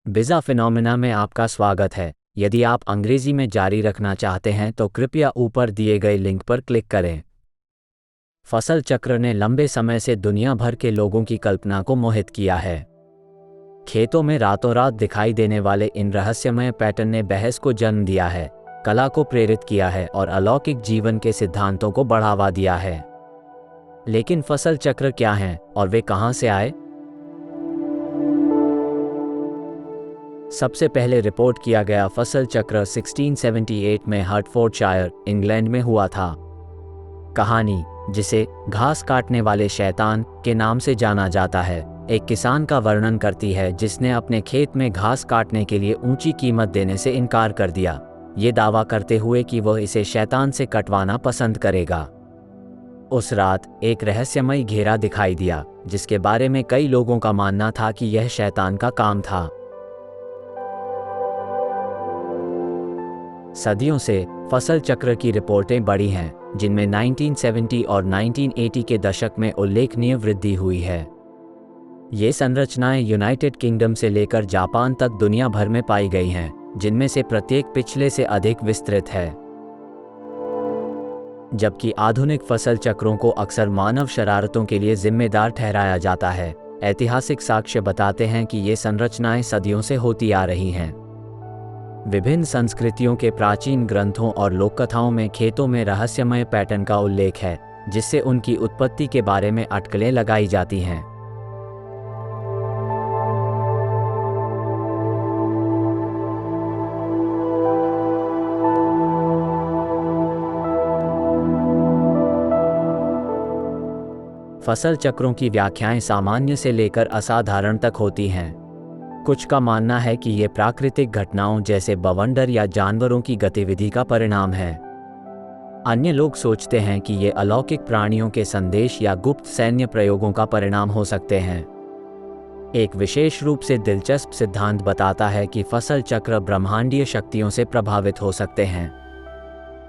बिज़ा phenomena में आपका स्वागत है। यदि आप अंग्रेजी में जारी रखना चाहते हैं तो कृपया ऊपर दिए गए लिंक पर क्लिक करें। फसल चक्र ने लंबे समय से दुनिया भर के लोगों की कल्पना को मोहित किया है। खेतों में रातों रात दिखाई देने वाले इन रहस्यमय पैटर्न ने बहस को जन्म दिया है, कला को प्रेरित किया है और अलौकिक जीवन के सिद्धांतों को बढ़ावा दिया है। लेकिन फसल चक्र क्या हैं और वे कहां से आए? सबसे पहले रिपोर्ट किया गया फसल चक्र 1678 में हर्टफोर्डशायर, इंग्लैंड में हुआ था। कहानी, जिसे घास काटने वाले शैतान के नाम से जाना जाता है, एक किसान का वर्णन करती है जिसने अपने खेत में घास काटने के लिए ऊंची कीमत देने से इनकार कर दिया, ये दावा करते हुए कि वह इसे शैतान से कटवाना पसंद करेगा। उस रात एक रहस्यमयी घेरा दिखाई दिया, जिसके बारे में कई लोगों का मानना था कि यह शैतान का काम था। सदियों से फसल चक्र की रिपोर्टें बढ़ी हैं, जिनमें 1970 और 1980 के दशक में उल्लेखनीय वृद्धि हुई है। ये संरचनाएं यूनाइटेड किंगडम से लेकर जापान तक दुनिया भर में पाई गई हैं, जिनमें से प्रत्येक पिछले से अधिक विस्तृत है। जबकि आधुनिक फसल चक्रों को अक्सर मानव शरारतों के लिए जिम्मेदार ठहराया जाता है, ऐतिहासिक साक्ष्य बताते हैं कि ये संरचनाएं सदियों से होती आ रही हैं। विभिन्न संस्कृतियों के प्राचीन ग्रंथों और लोककथाओं में खेतों में रहस्यमय पैटर्न का उल्लेख है, जिससे उनकी उत्पत्ति के बारे में अटकलें लगाई जाती हैं। फसल चक्रों की व्याख्याएं सामान्य से लेकर असाधारण तक होती हैं। कुछ का मानना है कि ये प्राकृतिक घटनाओं जैसे बवंडर या जानवरों की गतिविधि का परिणाम है। अन्य लोग सोचते हैं कि ये अलौकिक प्राणियों के संदेश या गुप्त सैन्य प्रयोगों का परिणाम हो सकते हैं। एक विशेष रूप से दिलचस्प सिद्धांत बताता है कि फसल चक्र ब्रह्मांडीय शक्तियों से प्रभावित हो सकते हैं।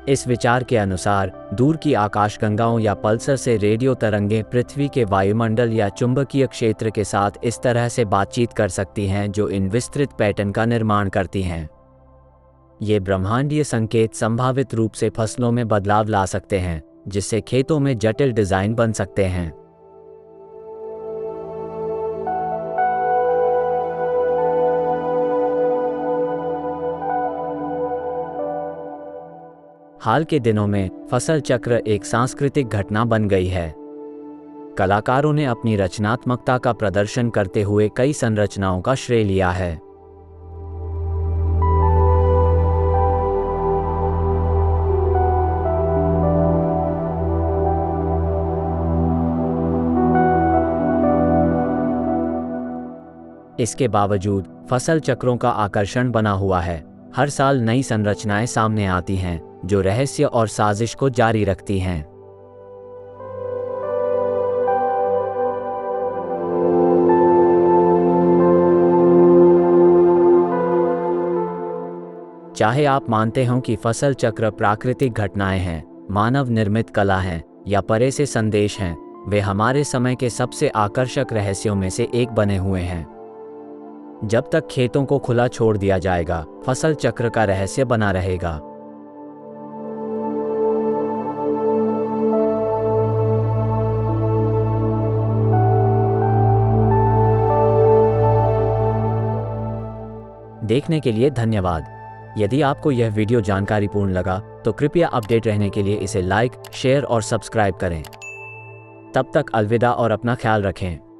इस विचार के अनुसार दूर की आकाशगंगाओं या पल्सर से रेडियो तरंगें पृथ्वी के वायुमंडल या चुंबकीय क्षेत्र के साथ इस तरह से बातचीत कर सकती हैं जो इन विस्तृत पैटर्न का निर्माण करती हैं। ये ब्रह्मांडीय संकेत संभावित रूप से फसलों में बदलाव ला सकते हैं, जिससे खेतों में जटिल डिजाइन बन सकते हैं। हाल के दिनों में फसल चक्र एक सांस्कृतिक घटना बन गई है। कलाकारों ने अपनी रचनात्मकता का प्रदर्शन करते हुए कई संरचनाओं का श्रेय लिया है। इसके बावजूद फसल चक्रों का आकर्षण बना हुआ है। हर साल नई संरचनाएं सामने आती हैं, जो रहस्य और साजिश को जारी रखती हैं। चाहे आप मानते हों कि फसल चक्र प्राकृतिक घटनाएं हैं, मानव निर्मित कला हैं या परे से संदेश हैं, वे हमारे समय के सबसे आकर्षक रहस्यों में से एक बने हुए हैं। जब तक खेतों को खुला छोड़ दिया जाएगा, फसल चक्र का रहस्य बना रहेगा। देखने के लिए धन्यवाद। यदि आपको यह वीडियो जानकारीपूर्ण लगा तो कृपया अपडेट रहने के लिए इसे लाइक, शेयर और सब्सक्राइब करें। तब तक अलविदा और अपना ख्याल रखें।